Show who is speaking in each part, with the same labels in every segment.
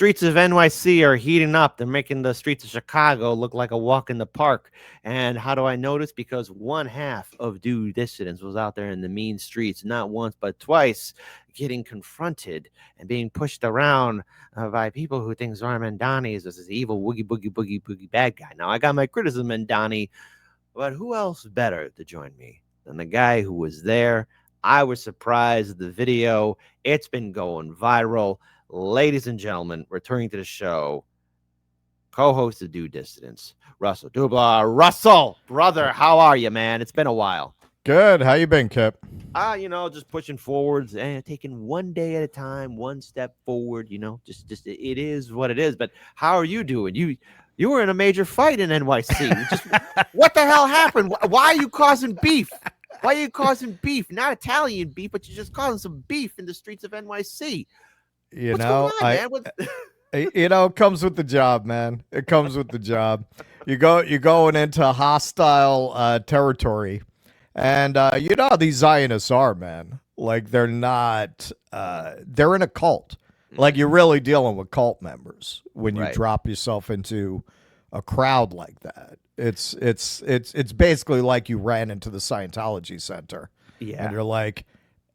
Speaker 1: streets of NYC are heating up. They're making the streets of Chicago look like a walk in the park. And how do I notice? Because one half of Dissidence was out there in the mean streets, not once but twice, getting confronted and being pushed around by people who think Zoran Mandani is this evil woogie boogie boogie boogie bad guy. Now I got my criticism, Mandani, but who else better to join me than the guy who was there? I was surprised at the video. It's been going viral. Ladies and gentlemen, returning to the show, co-host of Dissidence, Russell Dobular. Russell, brother, how are you, man? It's been a while.
Speaker 2: Good. How you been, Kip?
Speaker 1: Just pushing forwards and taking one day at a time, one step forward. Just it is what it is. But how are you doing? You were in a major fight in NYC. What the hell happened? Why are you causing beef? Why are you causing beef? Not Italian beef, but you're just causing some beef in the streets of NYC. What's going on, man?
Speaker 2: It comes with the job, man. It comes with the job. You're going into hostile territory, and these Zionists are, man. Like they're not. They're in a cult. Like you're really dealing with cult members when you drop yourself into a crowd like that. It's basically like you ran into the Scientology Center. Yeah. And you're like,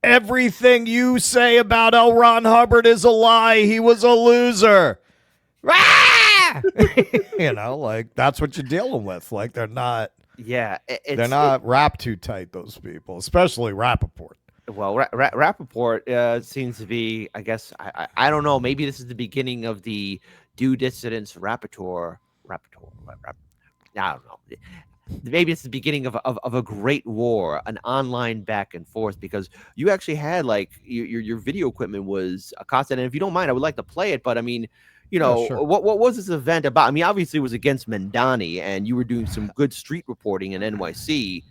Speaker 2: everything you say about L. Ron Hubbard is a lie. He was a loser. Like that's what you're dealing with. Like they're not. Yeah. They're not wrapped too tight, those people, especially Rapaport.
Speaker 1: Well, Rapaport seems to be, I guess, I don't know. Maybe this is the beginning of the Dissidence Rapaport. I don't know. Maybe it's the beginning of a great war, an online back and forth, because you actually had like your video equipment was accosted. And if you don't mind, I would like to play it. But I mean, sure. What was this event about? I mean, obviously it was against Mamdani, and you were doing some good street reporting in NYC.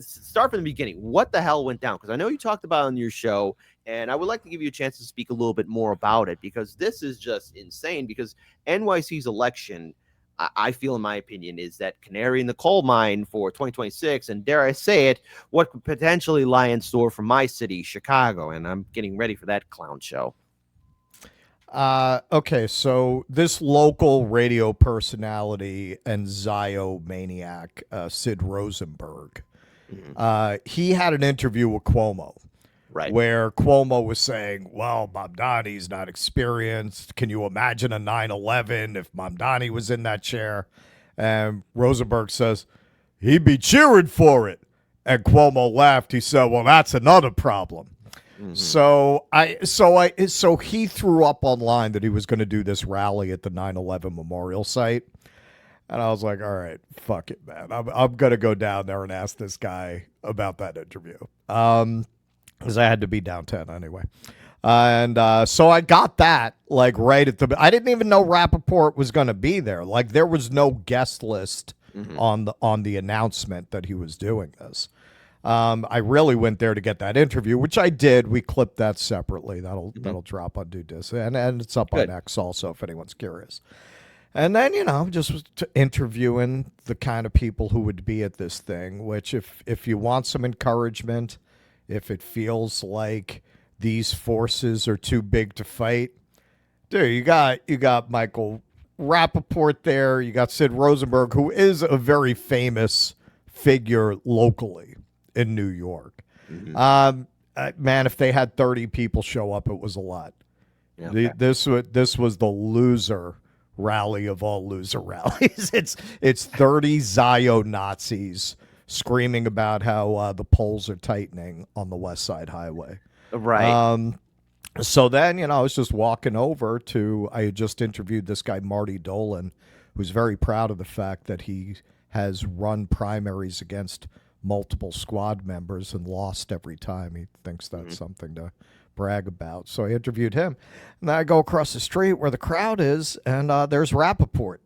Speaker 1: Start from the beginning. What the hell went down? Because I know you talked about it on your show, and I would like to give you a chance to speak a little bit more about it, because this is just insane. Because NYC's election, I feel, in my opinion, is that canary in the coal mine for 2026, and dare I say it, what could potentially lie in store for my city, Chicago, and I'm getting ready for that clown show.
Speaker 2: Okay, so this local radio personality and Zio maniac, Sid Rosenberg, he had an interview with Cuomo. Right. Where Cuomo was saying, well, Mamdani's not experienced. Can you imagine a 9/11 if Mamdani was in that chair? And Rosenberg says, he'd be cheering for it. And Cuomo laughed. He said, well, that's another problem. Mm-hmm. So he threw up online that he was going to do this rally at the 9/11 memorial site. And I was like, all right, fuck it, man. I'm going to go down there and ask this guy about that interview. Because I had to be downtown anyway. And so I got that, like, right at the... I didn't even know Rapaport was going to be there. Like, there was no guest list on the announcement that he was doing this. I really went there to get that interview, which I did. We clipped that separately. That'll drop on Dis, and it's up on X also, if anyone's curious. And then, just interviewing the kind of people who would be at this thing, which if you want some encouragement... If it feels like these forces are too big to fight, dude, you got Michael Rapaport there. You got Sid Rosenberg, who is a very famous figure locally in New York. Mm-hmm. Man, if they had 30 people show up, it was a lot. Yeah, okay. This was the loser rally of all loser rallies. It's 30 Zio Nazis screaming about how the polls are tightening on the West Side Highway. Right. So then, I was just walking over I had just interviewed this guy, Marty Dolan, who's very proud of the fact that he has run primaries against multiple squad members and lost every time. He thinks that's something to brag about. So I interviewed him. And then I go across the street where the crowd is, and there's Rapaport.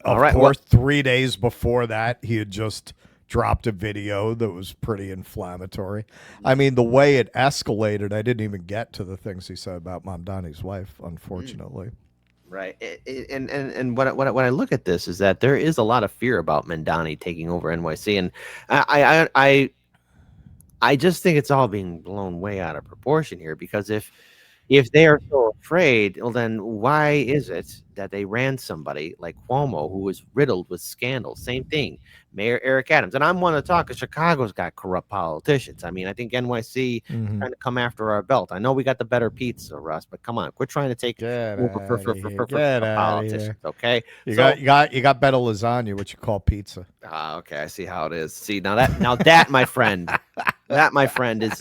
Speaker 2: Of course, 3 days before that, he had just dropped a video that was pretty inflammatory. I mean, the way it escalated, I didn't even get to the things he said about Mamdani's wife, unfortunately.
Speaker 1: Right. And when I look at this is that there is a lot of fear about Mamdani taking over NYC. And I just think it's all being blown way out of proportion here because if they are so afraid, well, then why is it that they ran somebody like Cuomo, who was riddled with scandals? Same thing, Mayor Eric Adams. And I'm one to talk because Chicago's got corrupt politicians. I mean, I think NYC is trying to come after our belt. I know we got the better pizza, Russ, but come on, quit trying to take over for politicians, okay?
Speaker 2: You got better lasagna, what you call pizza.
Speaker 1: Okay, I see how it is. See, now that my friend,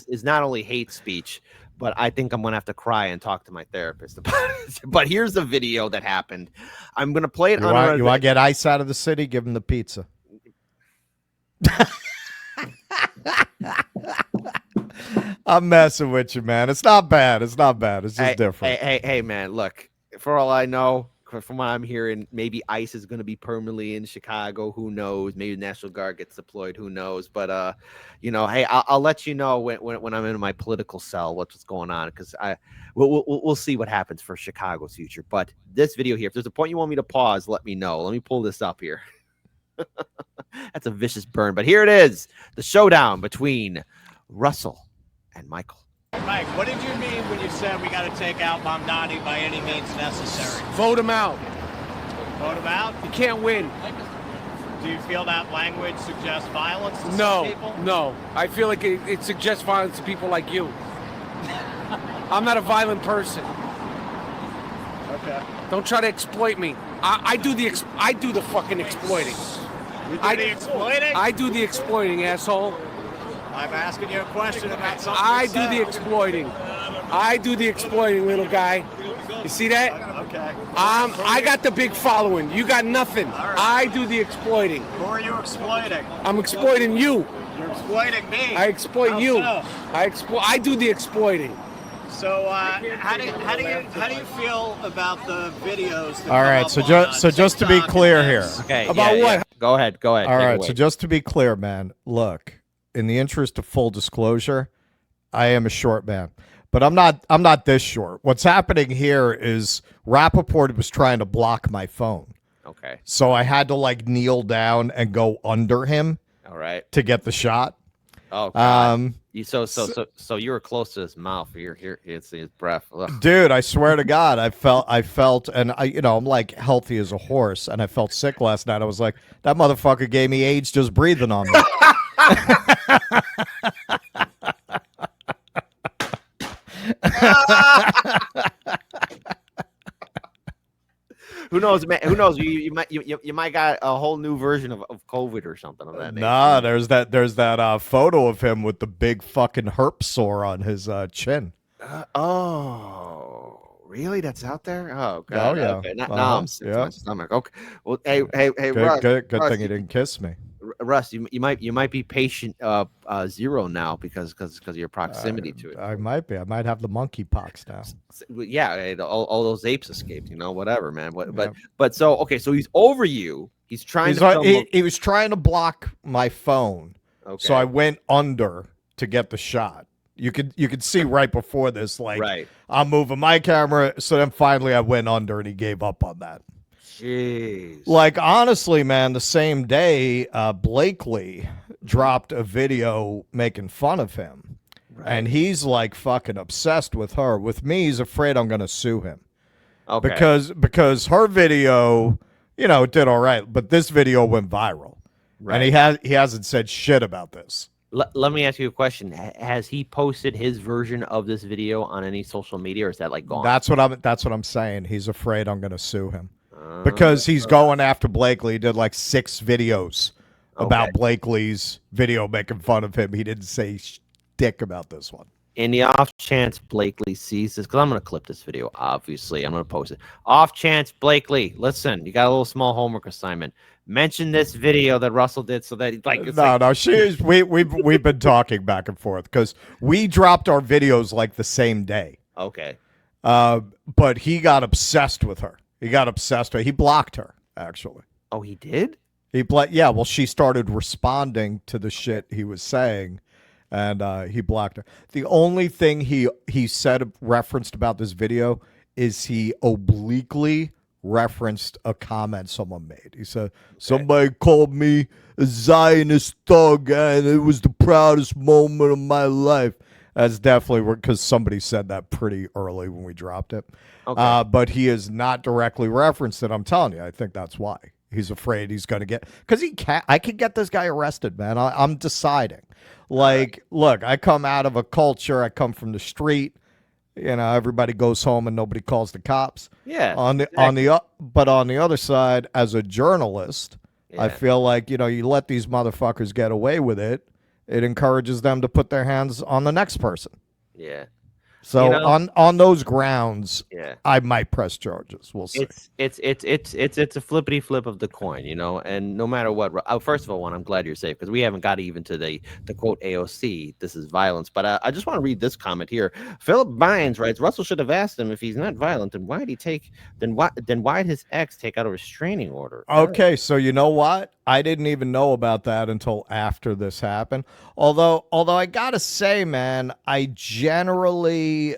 Speaker 1: is not only hate speech, but I think I'm gonna have to cry and talk to my therapist about it. But here's the video that happened. I'm gonna play it.
Speaker 2: You want to get ice out of the city? Give him the pizza. I'm messing with you, man. It's not bad. It's not bad. It's just different.
Speaker 1: Hey, man. Look, for all I know, from what I'm hearing, maybe ICE is going to be permanently in Chicago. Who knows? Maybe the National Guard gets deployed. Who knows? But hey, I'll let you know when I'm in my political cell what's going on, because we'll see what happens for Chicago's future. But this video here, if there's a point you want me to pause, let me know. Let me pull this up here. That's a vicious burn, but here it is: the showdown between Russell and Michael.
Speaker 3: Mike, what did you mean when you said we got to take out Mamdani by any means necessary?
Speaker 4: Vote him out.
Speaker 3: Vote him out?
Speaker 4: You can't win.
Speaker 3: Do you feel that language suggests violence to
Speaker 4: No,
Speaker 3: some people?
Speaker 4: no. I feel like it suggests violence to people like you. I'm not a violent person.
Speaker 3: Okay.
Speaker 4: Don't try to exploit me. I do the fucking exploiting.
Speaker 3: You do the exploiting?
Speaker 4: I do the exploiting, asshole.
Speaker 3: I'm asking you a question about something.
Speaker 4: I do the exploiting. I do the exploiting, little guy. You see that?
Speaker 3: Okay.
Speaker 4: I got the big following. You got nothing.
Speaker 3: Right.
Speaker 4: I do the exploiting.
Speaker 3: Who are you exploiting?
Speaker 4: I'm exploiting you.
Speaker 3: You're exploiting me.
Speaker 4: I exploit
Speaker 3: How
Speaker 4: you.
Speaker 3: so?
Speaker 4: I do the exploiting.
Speaker 3: So how do you feel about the videos? That
Speaker 2: All right, so just to be clear here.
Speaker 1: Okay.
Speaker 4: About what?
Speaker 1: Yeah. Go ahead.
Speaker 2: All right, so just to be clear, man, look, in the interest of full disclosure, I am a short man, but I'm not this short. What's happening here is Rapaport was trying to block my phone.
Speaker 1: Okay.
Speaker 2: So I had to like kneel down and go under him.
Speaker 1: All right.
Speaker 2: To get the shot.
Speaker 1: Oh God. So you were close to his mouth. You're it's his breath. Ugh.
Speaker 2: Dude, I swear to God, I felt, and I'm like healthy as a horse, and I felt sick last night. I was like, that motherfucker gave me AIDS just breathing on me.
Speaker 1: Who knows, man? Who knows? You might got a whole new version of COVID or something of that nature.
Speaker 2: Nah, there's that photo of him with the big fucking herp sore on his chin.
Speaker 1: Oh, really? That's out there? Oh, God.
Speaker 2: Oh, yeah.
Speaker 1: Okay. Now I'm sick to my stomach. Okay. Well, hey,
Speaker 2: Russ. Good
Speaker 1: Russ,
Speaker 2: thing you didn't kiss me.
Speaker 1: Russ, you might be patient zero now because of your proximity to it.
Speaker 2: I might be. I might have the monkeypox now.
Speaker 1: Yeah, all those apes escaped. Whatever, man. But so okay, so he's over you. He
Speaker 2: was trying to block my phone. Okay. So I went under to get the shot. You could see right before this, like
Speaker 1: right.
Speaker 2: I'm moving my camera. So then finally I went under and he gave up on that.
Speaker 1: Jeez.
Speaker 2: Like, honestly, man, the same day, Blakely dropped a video making fun of him. Right. And he's, like, fucking obsessed with her. With me, he's afraid I'm going to sue him. Okay. Because her video, did all right. But this video went viral. Right. And he hasn't said shit about this.
Speaker 1: Let me ask you a question. Has he posted his version of this video on any social media, or is that, like, gone?
Speaker 2: That's what I'm saying. He's afraid I'm going to sue him. Because he's going after Blakely. He did like 6 videos about Blakely's video making fun of him. He didn't say dick about this one.
Speaker 1: In the off chance Blakely sees this, because I'm going to clip this video, obviously. I'm going to post it. Off chance, Blakely, listen, you got a little small homework assignment. Mention this video that Russell did so that
Speaker 2: we've been talking back and forth because we dropped our videos like the same day.
Speaker 1: Okay.
Speaker 2: But he got obsessed with her. He got obsessed with her. He blocked her, actually.
Speaker 1: Oh, he did?
Speaker 2: Yeah, well, she started responding to the shit he was saying, and he blocked her. The only thing he said, referenced about this video, is he obliquely referenced a comment someone made. He said, somebody called me a Zionist thug, and it was the proudest moment of my life. That's definitely because somebody said that pretty early when we dropped it. Okay. But he is not directly referenced it. I'm telling you, I think that's why. He's afraid he's going to get, because I could get this guy arrested, man. I'm deciding. Like, look, I come out of a culture, I come from the street. You know, everybody goes home and nobody calls the cops.
Speaker 1: Yeah.
Speaker 2: But on the other side, as a journalist, I feel like, you know, you let these motherfuckers get away with it, it encourages them to put their hands on the next person.
Speaker 1: Yeah.
Speaker 2: So on those grounds, I might press charges. We'll see.
Speaker 1: It's a flippity flip of the coin, you know. And no matter what, first of all, I'm glad you're safe, because we haven't got even to the quote AOC. This is violence, but I just want to read this comment here. Philip Bynes writes, Russell should have asked him if he's not violent, then why'd his ex take out a restraining order?
Speaker 2: Okay, so you know what? I didn't even know about that until after this happened. Although I gotta say, man, I generally,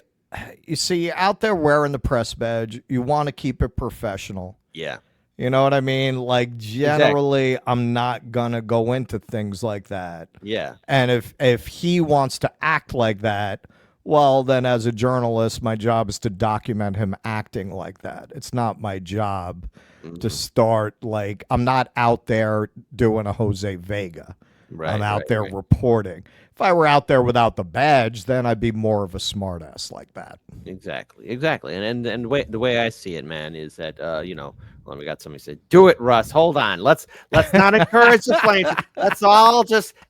Speaker 2: you see, out there wearing the press badge, you want to keep it professional.
Speaker 1: Yeah.
Speaker 2: You know what I mean? Like, generally, I'm not gonna go into things like that.
Speaker 1: Yeah.
Speaker 2: And if he wants to act like that, well, then as a journalist, my job is to document him acting like that. It's not my job to start, like, I'm not out there doing a Jose Vega. Right, I'm out there reporting. If I were out there without the badge, then I'd be more of a smartass like that.
Speaker 1: Exactly. And the way I see it, man, is that you know, well, we got somebody say, "Do it, Russ. Hold on. Let's not encourage the flames.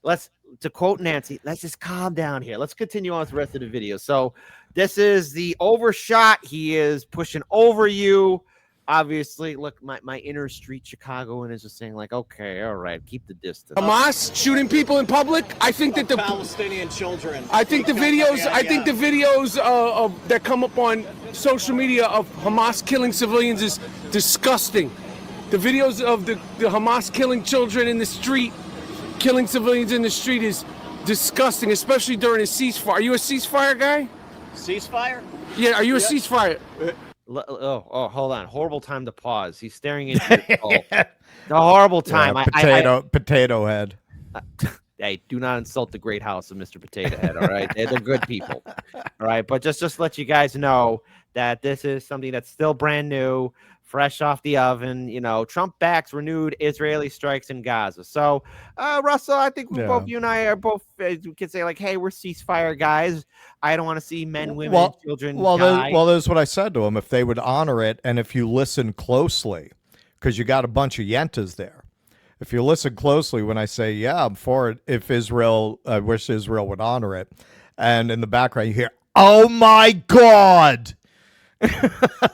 Speaker 1: Let's to quote Nancy, let's just calm down here. Let's continue on with the rest of the video." So this is the overshot. He is pushing over you. Obviously, look, my inner street Chicagoan is just saying, like, okay, all right, keep the distance.
Speaker 4: Hamas shooting people in public. I think that the
Speaker 3: Palestinian children.
Speaker 4: I think the videos. I think the videos of that come up on social media of Hamas killing civilians is disgusting. The videos of the Hamas killing children in the street, killing civilians in the street is disgusting, especially during a ceasefire. Are you a ceasefire guy?
Speaker 3: Ceasefire?
Speaker 4: Yeah. Are you a ceasefire?
Speaker 1: Oh, hold on. Horrible time to pause. He's staring into your soul. The horrible time.
Speaker 2: Potato head.
Speaker 1: Hey, do not insult the great house of Mr. Potato Head, all right? They're good people, all right? But just let you guys know that this is something that's still brand new, fresh off the oven. You know, Trump backs renewed Israeli strikes in Gaza. So, Russell, I think both you and I are both, we can say, like, hey, we're ceasefire guys. I don't want to see men, women, and children die.
Speaker 2: That's what I said to him. If they would honor it, and if you listen closely, because you got a bunch of yentas there. If you listen closely when I say, yeah, I'm for it, if Israel, I wish Israel would honor it. And in the background, you hear, oh, my God.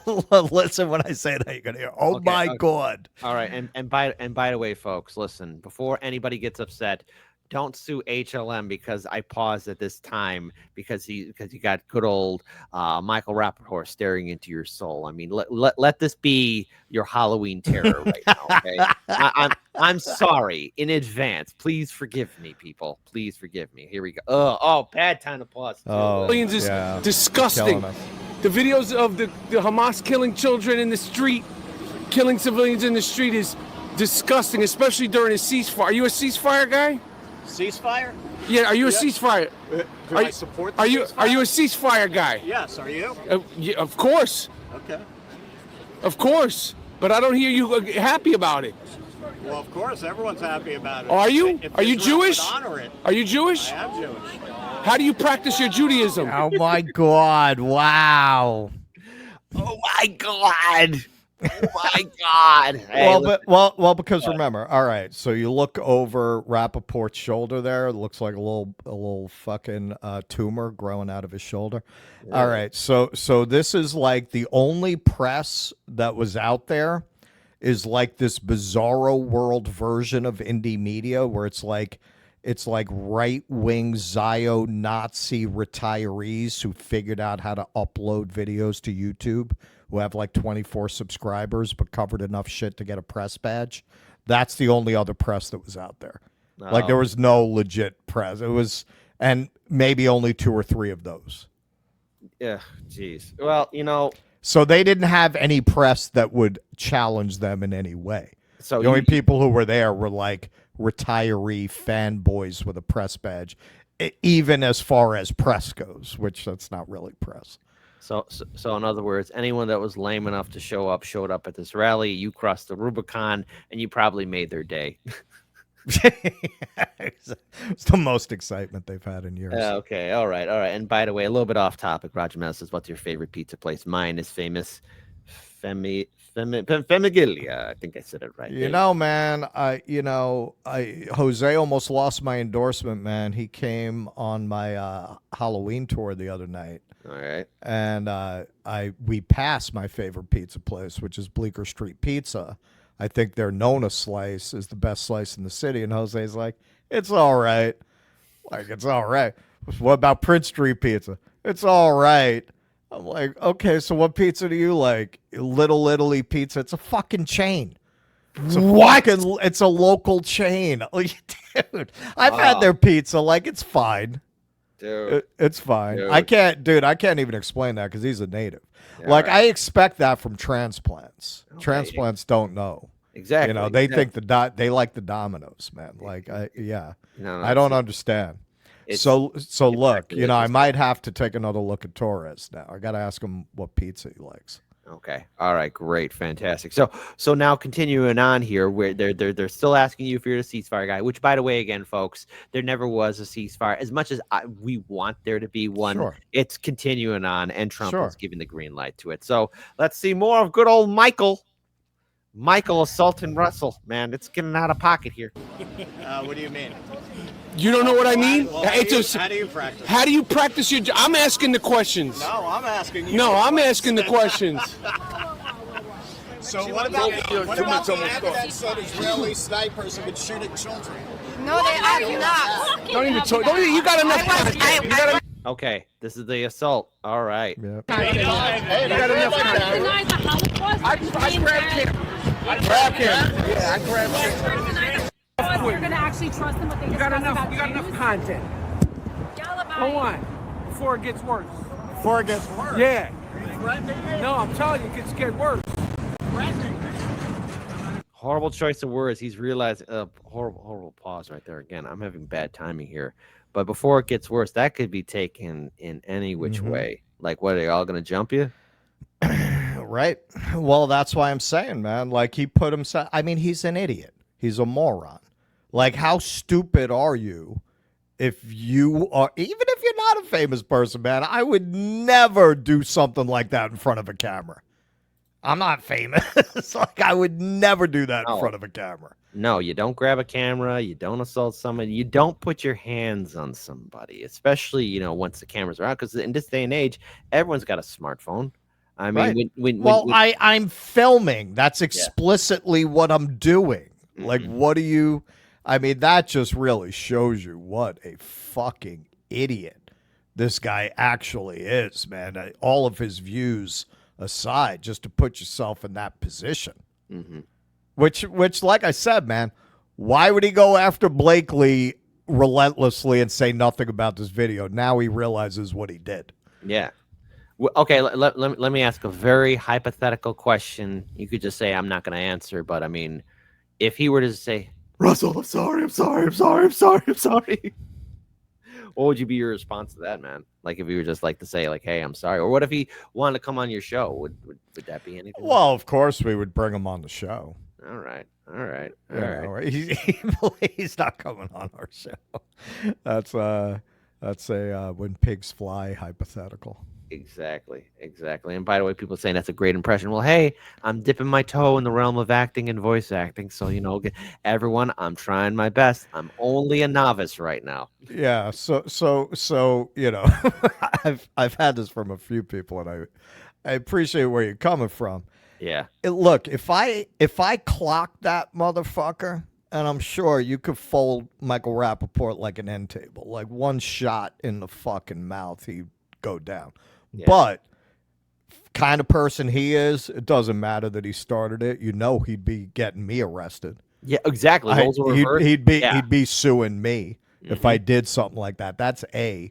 Speaker 2: Listen when I say that, you're going to hear, oh, my God.
Speaker 1: All right. And by the way, folks, listen, before anybody gets upset, don't sue HLM because I paused at this time because you got good old Michael Rapaport staring into your soul. I mean, let this be your Halloween terror right now. Okay, I'm sorry in advance. Please forgive me, people. Please forgive me. Here we go. Oh, bad time to pause.
Speaker 4: Civilians is disgusting. The videos of the Hamas killing children in the street, killing civilians in the street is disgusting, especially during a ceasefire. Are you a ceasefire guy?
Speaker 3: Ceasefire?
Speaker 4: Yeah, are you a ceasefire?
Speaker 3: I support the ceasefire?
Speaker 4: Are you a ceasefire guy?
Speaker 3: Yes, are you?
Speaker 4: Yeah, of course.
Speaker 3: Okay.
Speaker 4: Of course. But I don't hear you happy about it.
Speaker 3: Well, of course, everyone's happy about it.
Speaker 4: Are you? Are you Jewish?
Speaker 3: Honor it.
Speaker 4: Are you Jewish?
Speaker 3: I am Jewish.
Speaker 4: How do you practice your Judaism?
Speaker 2: Oh, my God. Wow.
Speaker 1: Oh, my God. Oh my God! Hey,
Speaker 2: well, because remember, all right. So you look over Rapaport's shoulder there. It looks like a little fucking tumor growing out of his shoulder. Yeah. All right. So this is like the only press that was out there is like this bizarro world version of indie media where it's like right-wing Zio Nazi retirees who figured out how to upload videos to YouTube, who have like 24 subscribers but covered enough shit to get a press badge. That's the only other press that was out there. Oh. Like there was no legit press. It was, and maybe only 2 or 3 of those.
Speaker 1: Yeah, geez. Well, you know.
Speaker 2: So they didn't have any press that would challenge them in any way.
Speaker 1: So
Speaker 2: the only people who were there were like retiree fanboys with a press badge, even as far as press goes, which that's not really press.
Speaker 1: So in other words, anyone that was lame enough to showed up at this rally. You crossed the Rubicon, and you probably made their day.
Speaker 2: It's the most excitement they've had in years.
Speaker 1: Okay, all right. And by the way, a little bit off topic. Roger Mel says, "What's your favorite pizza place?" Mine is famous Famiglia. I think I said it right.
Speaker 2: You know, man, Jose almost lost my endorsement, man. He came on my Halloween tour the other night.
Speaker 1: All right.
Speaker 2: And we passed my favorite pizza place, which is Bleecker Street Pizza. I think their Nona slice is the best slice in the city. And Jose's like, it's all right. Like, it's all right. What about Prince Street Pizza? It's all right. I'm like, okay, so what pizza do you like? Little Italy Pizza. It's a fucking chain. It's it's a local chain. Dude, I've had their pizza. Like, it's fine.
Speaker 1: Dude.
Speaker 2: It's fine.
Speaker 1: Dude.
Speaker 2: I can't even explain that because he's a native.
Speaker 1: Yeah,
Speaker 2: like,
Speaker 1: right.
Speaker 2: I expect that from transplants.
Speaker 1: Okay.
Speaker 2: Transplants don't know.
Speaker 1: Exactly.
Speaker 2: They think they like the Dominoes, man. Like, I don't understand. So look, I might have to take another look at Torres now. I got to ask him what pizza he likes.
Speaker 1: Okay. All right. Great. Fantastic. So now continuing on here, where they're still asking you if you're a ceasefire guy. Which, by the way, again, folks, there never was a ceasefire. As much as we want there to be one,
Speaker 2: Sure.
Speaker 1: It's continuing on, and Trump
Speaker 2: Sure.
Speaker 1: is giving the green light to it. So let's see more of good old Michael. Michael assaulting Russell. Man, it's getting out of pocket here.
Speaker 3: What do you mean?
Speaker 4: You don't know what I mean?
Speaker 3: Well, how do you practice?
Speaker 4: How do you practice your job? I'm asking the questions.
Speaker 3: No, I'm asking you.
Speaker 4: No, I'm asking the questions.
Speaker 3: So what about the evidence that Israeli snipers have been shooting children?
Speaker 5: No, they are not.
Speaker 4: Don't even talk. You got enough time.
Speaker 1: Okay, this is the assault. All right.
Speaker 2: Yeah.
Speaker 4: You got enough time. I grabbed him. Yeah, I grabbed him.
Speaker 5: You're gonna actually trust them, but they
Speaker 4: You got
Speaker 5: discuss
Speaker 4: enough.
Speaker 5: about
Speaker 4: You got enough
Speaker 5: Jews?
Speaker 4: content. Hold on. Before it gets worse.
Speaker 3: Before it gets worse.
Speaker 4: Yeah. No, I'm telling you, it gets get worse.
Speaker 1: Horrible choice of words. He's realized horrible pause right there again. I'm having bad timing here. But before it gets worse, that could be taken in any which way. Like, what, are they all going to jump you?
Speaker 2: Right. Well, that's why I'm saying, man. Like, he put himself. I mean, he's an idiot. He's a moron. Like, how stupid are you if you are, even if you're not a famous person, man? I would never do something like that in front of a camera. I'm not famous. Like, I would never do that in front of a camera.
Speaker 1: No, you don't grab a camera. You don't assault somebody. You don't put your hands on somebody, especially, once the cameras are out. Because in this day and age, everyone's got a smartphone. I mean,
Speaker 2: right. I'm filming. That's explicitly what I'm doing. Like, what do you... I mean, that just really shows you what a fucking idiot this guy actually is, man. All of his views aside, just to put yourself in that position. Which, like I said, man, why would he go after Blakely relentlessly and say nothing about this video? Now he realizes what he did.
Speaker 1: Yeah. Well, okay, let me ask a very hypothetical question. You could just say, I'm not going to answer, but I mean, if he were to say, Russell, I'm sorry. What would you be your response to that, man? Like, if you were just like to say, like, hey, I'm sorry. Or what if he wanted to come on your show? Would that be anything?
Speaker 2: Well, of course we would bring him on the show.
Speaker 1: All right.
Speaker 2: He's not coming on our show. That's a when pigs fly hypothetical.
Speaker 1: Exactly. And by the way, people are saying that's a great impression. Well, hey, I'm dipping my toe in the realm of acting and voice acting. So, everyone, I'm trying my best. I'm only a novice right now.
Speaker 2: Yeah. So I've had this from a few people, and I appreciate where you're coming from.
Speaker 1: Yeah.
Speaker 2: Look, if I clocked that motherfucker, and I'm sure you could fold Michael Rapaport like an end table, like one shot in the fucking mouth, he'd go down. Yeah. But kind of person he is, it doesn't matter that he started it. He'd be getting me arrested.
Speaker 1: Yeah, exactly.
Speaker 2: He'd be suing me if I did something like that. That's A.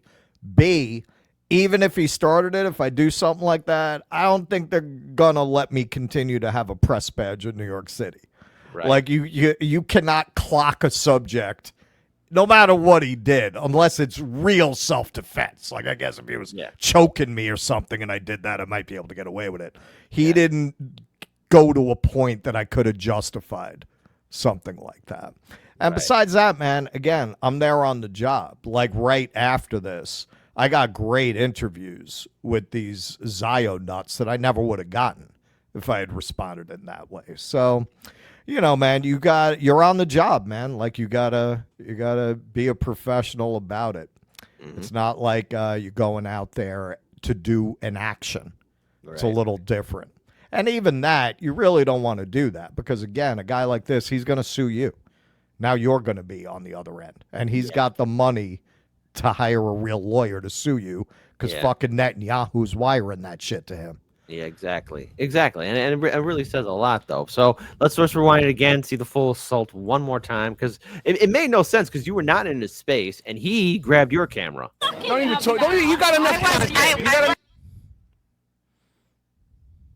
Speaker 2: B, even if he started it, if I do something like that, I don't think they're gonna let me continue to have a press badge in New York City. Right. Like you cannot clock a subject, no matter what he did, unless it's real self-defense. Like, I guess if he was choking me or something and I did that, I might be able to get away with it. He didn't go to a point that I could have justified something like that. And besides that, man, again, I'm there on the job. Like, right after this, I got great interviews with these Zio nuts that I never would have gotten if I had responded in that way. So, you know, man, you're on the job, man. Like, you gotta be a professional about it. Mm-hmm. It's not like you're going out there to do an action. Right. It's a little different. And even that, you really don't want to do that because, again, a guy like this, he's going to sue you. Now you're going to be on the other end. And he's got the money to hire a real lawyer to sue you because fucking Netanyahu's wiring that shit to him.
Speaker 1: Yeah, exactly. And it really says a lot, though. So let's just rewind it again, see the full assault one more time, because it made no sense because you were not in his space, and he grabbed your camera.
Speaker 4: Don't even talk. You got enough content. You got enough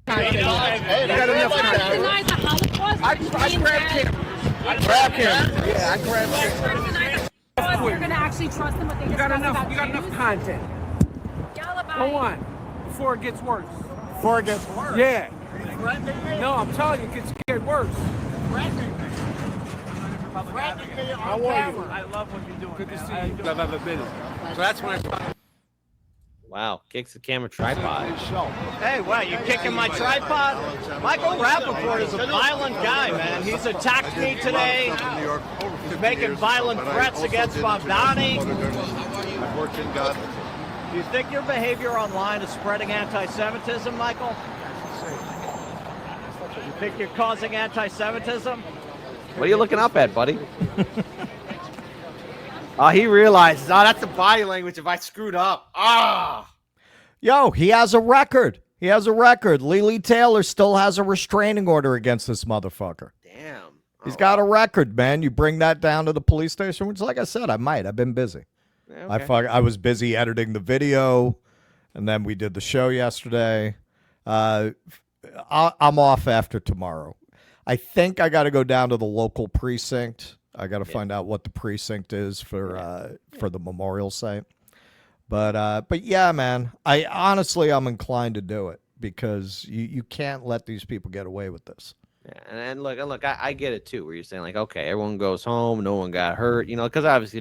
Speaker 4: content. I grabbed camera. Yeah, I grabbed camera.
Speaker 5: You're going to actually trust them, but they
Speaker 4: You got enough content. Go on, before it gets worse. Yeah. No, I'm telling you, it gets worse. How are you?
Speaker 3: I love what you're doing.
Speaker 4: Good to see you. I've ever been. So that's when I started.
Speaker 1: Wow, kicks the camera tripod.
Speaker 3: Hey, wow, you kicking my tripod? Michael Rapaport is a violent guy, man. He's attacked me today. He's making violent threats against Mamdani. Do you think your behavior online is spreading anti-Semitism, Michael? You think you're causing anti-Semitism?
Speaker 1: What are you looking up at, buddy? He realizes, that's the body language if I screwed up.
Speaker 2: Yo, he has a record. Lily Taylor still has a restraining order against this motherfucker.
Speaker 1: Damn.
Speaker 2: He's got a record, man. You bring that down to the police station, which, like I said, I might. I've been busy. Okay. I was busy editing the video, and then we did the show yesterday. I'm off after tomorrow. I think I got to go down to the local precinct. I got to find out what the precinct is for the memorial site. But yeah, man, I'm inclined to do it because you can't let these people get away with this.
Speaker 1: Yeah, and look, I get it too. Where you're saying like, okay, everyone goes home, no one got hurt, because obviously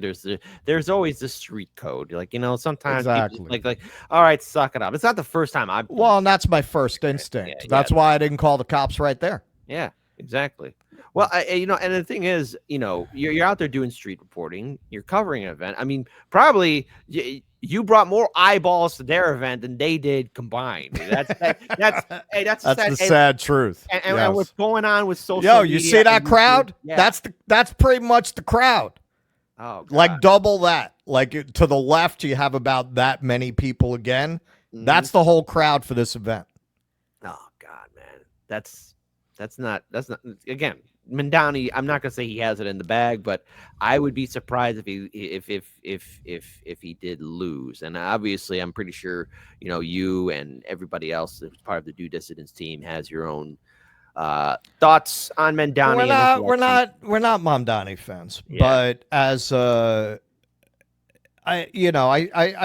Speaker 1: there's always the street code. Like, sometimes people, like, all right, suck it up. It's not the first time I've.
Speaker 2: Well, and that's my first instinct. That's why I didn't call the cops right there.
Speaker 1: Yeah, exactly. Well, and the thing is, you're out there doing street reporting. You're covering an event. I mean, probably you brought more eyeballs to their event than they did combined. That's
Speaker 2: the sad truth.
Speaker 1: And what's going on with social
Speaker 2: media?
Speaker 1: You
Speaker 2: see that crowd? Yeah. That's pretty much the crowd.
Speaker 1: Oh, God.
Speaker 2: Like double that. Like to the left, you have about that many people again. Mm-hmm. That's the whole crowd for this event.
Speaker 1: Oh God, man, that's not again. Mamdani, I'm not gonna say he has it in the bag, but I would be surprised if he did lose. And obviously, I'm pretty sure you and everybody else that's part of the Do Dissidence team has your own thoughts on Mamdani.
Speaker 2: We're not Mamdani fans, but as I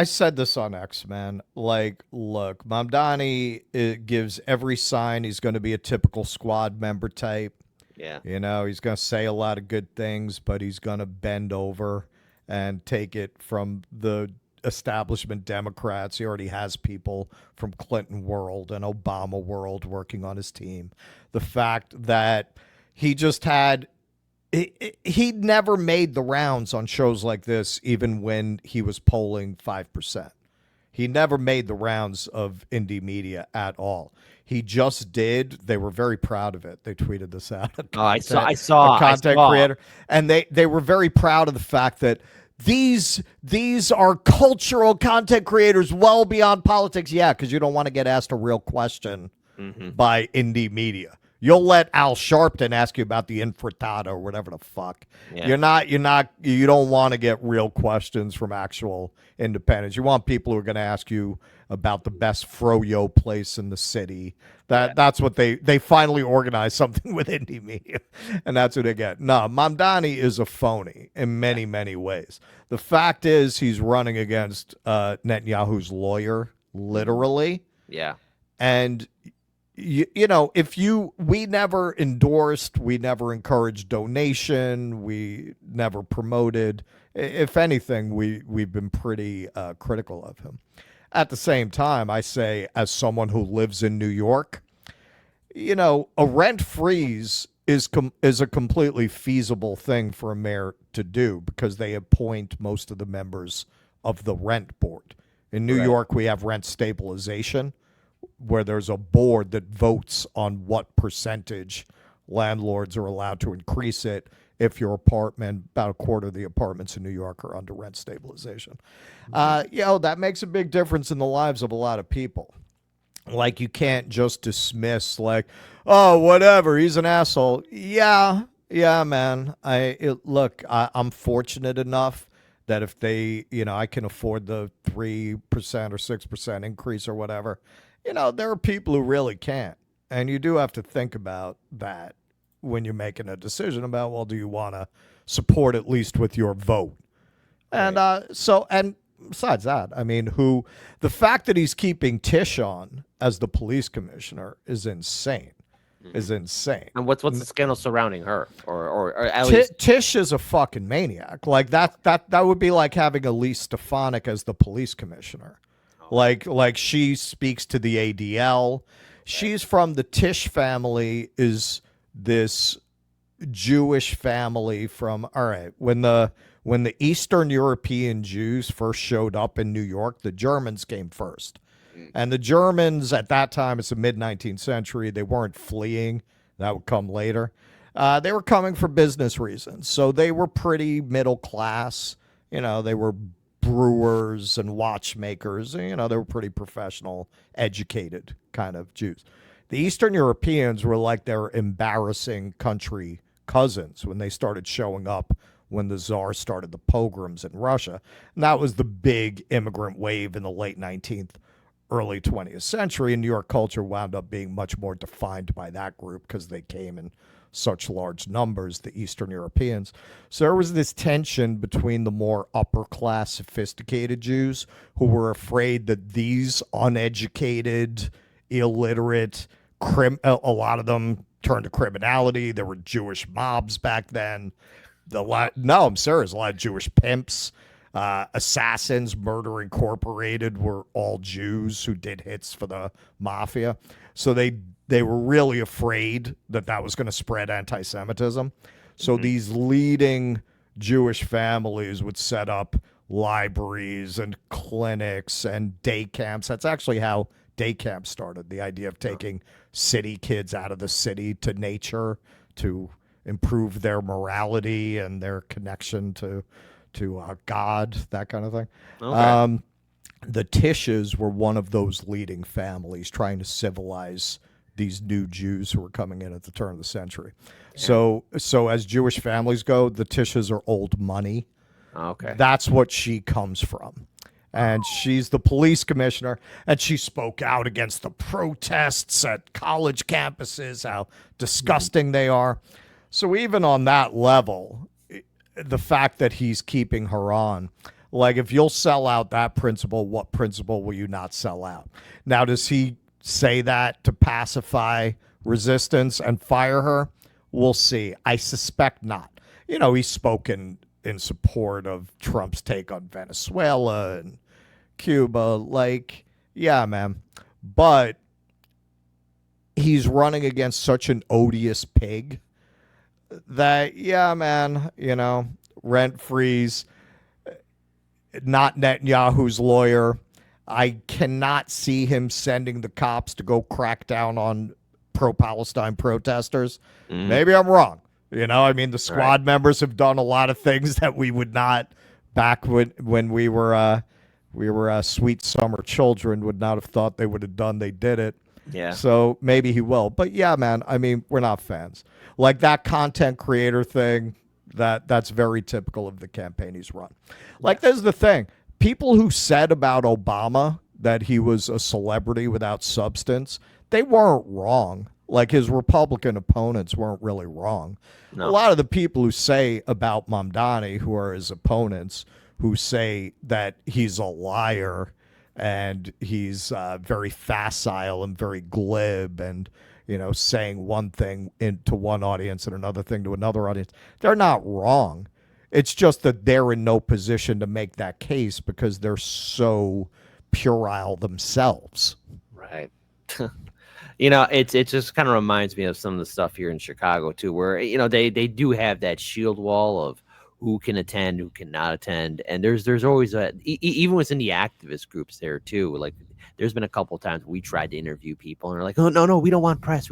Speaker 2: said this on X, man. Like, look, Mamdani gives every sign he's going to be a typical squad member type.
Speaker 1: Yeah.
Speaker 2: He's going to say a lot of good things, but he's going to bend over and take it from the establishment Democrats. He already has people from Clinton world and Obama world working on his team. The fact that he just had he never made the rounds on shows like this, even when he was polling 5%. He never made the rounds of indie media at all. He just did. They were very proud of it. They tweeted this out.
Speaker 1: I saw.
Speaker 2: A content creator. And they were very proud of the fact that these are cultural content creators well beyond politics. Yeah, because you don't want to get asked a real question by indie media. You'll let Al Sharpton ask you about the infrattata or whatever the fuck.
Speaker 1: Yeah.
Speaker 2: You don't want to get real questions from actual independents. You want people who are going to ask you about the best froyo place in the city. That's what they finally organized something with indie media, and that's what they get. No, Mamdani is a phony in many, many ways. The fact is he's running against Netanyahu's lawyer, literally.
Speaker 1: Yeah.
Speaker 2: And we never endorsed, we never encouraged donation, we never promoted. If anything, we've been pretty critical of him. At the same time, I say, as someone who lives in New York, a rent freeze is a completely feasible thing for a mayor to do because they appoint most of the members of the rent board. In New York, we have rent stabilization, where there's a board that votes on what percentage landlords are allowed to increase it if your apartment, about a quarter of the apartments in New York are under rent stabilization. That makes a big difference in the lives of a lot of people. Like, you can't just dismiss, like, oh, whatever, he's an asshole. Yeah, man. I'm fortunate enough that if they, I can afford the 3% or 6% increase or whatever. There are people who really can't. And you do have to think about that when you're making a decision about, well, do you want to support at least with your vote? And and besides that, I mean, the fact that he's keeping Tish on as the police commissioner is insane. Is insane.
Speaker 1: And what's the scandal surrounding her? Or at least
Speaker 2: Tish is a fucking maniac. Like that would be like having Elise Stefanik as the police commissioner. Like she speaks to the ADL. She's from the Tish family, is this Jewish family from, all right, when the Eastern European Jews first showed up in New York, the Germans came first. And the Germans at that time, it's the mid-19th century, they weren't fleeing. That would come later. They were coming for business reasons. So they were pretty middle class. They were brewers and watchmakers. They were pretty professional, educated kind of Jews. The Eastern Europeans were like their embarrassing country cousins when they started showing up when the Tsar started the pogroms in Russia. And that was the big immigrant wave in the late 19th, early 20th century. And New York culture wound up being much more defined by that group because they came in such large numbers, the Eastern Europeans. So there was this tension between the more upper class, sophisticated Jews who were afraid that these uneducated, illiterate, a lot of them turned to criminality. There were Jewish mobs back then. I'm serious. A lot of Jewish pimps, assassins, Murder Incorporated were all Jews who did hits for the mafia. So they were really afraid that was going to spread anti-Semitism. So these leading Jewish families would set up libraries and clinics and day camps. That's actually how day camps started, the idea of taking city kids out of the city to nature to improve their morality and their connection to God, that kind of thing. Okay. The Tishes were one of those leading families trying to civilize these new Jews who were coming in at the turn of the century. Yeah. So as Jewish families go, the Tishes are old money.
Speaker 1: Okay.
Speaker 2: That's what she comes from. And she's the police commissioner, and she spoke out against the protests at college campuses, how disgusting they are. So even on that level, the fact that he's keeping her on, like, if you'll sell out that principle, what principle will you not sell out? Now, does he say that to pacify resistance and fire her? We'll see. I suspect not. He's spoken in support of Trump's take on Venezuela and Cuba. Like, yeah, man. But he's running against such an odious pig that, yeah, man, rent freeze, not Netanyahu's lawyer. I cannot see him sending the cops to go crack down on pro-Palestine protesters. Maybe I'm wrong. The squad members have done a lot of things that we would not, back when we were sweet summer children, would not have thought they would have done. They did it.
Speaker 1: Yeah.
Speaker 2: So maybe he will. But yeah, man, I mean, we're not fans. Like that content creator thing, that's very typical of the campaign he's run. Like, there's the thing. People who said about Obama that he was a celebrity without substance, they weren't wrong. Like, his Republican opponents weren't really wrong.
Speaker 1: No.
Speaker 2: A lot of the people who say about Mamdani, who are his opponents, who say that he's a liar and he's very facile and very glib and, you know, saying one thing to one audience and another thing to another audience, they're not wrong. It's just that they're in no position to make that case because they're so puerile themselves.
Speaker 1: Right. You know, it just kind of reminds me of some of the stuff here in Chicago too, where, you know, they do have that shield wall of who can attend, who cannot attend, and there's always even within the activist groups there too. Like, there's been a couple of times we tried to interview people and they're like, oh no, we don't want press,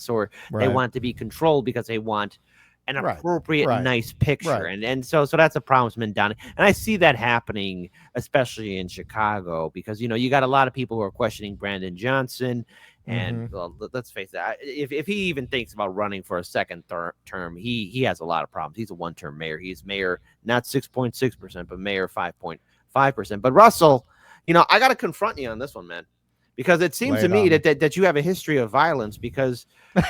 Speaker 1: or they want to be controlled because they want an appropriate, nice picture. And so that's a problem with Mamdani. And I see that happening, especially in Chicago, because, you know, you got a lot of people who are questioning Brandon Johnson. And let's face it, if he even thinks about running for a second term, he has a lot of problems. He's a one-term mayor. He's mayor, not 6.6%, but mayor 5.5%. But Russell, you know, I got to confront you on this one, man. Because it seems to me that you have a history of violence, because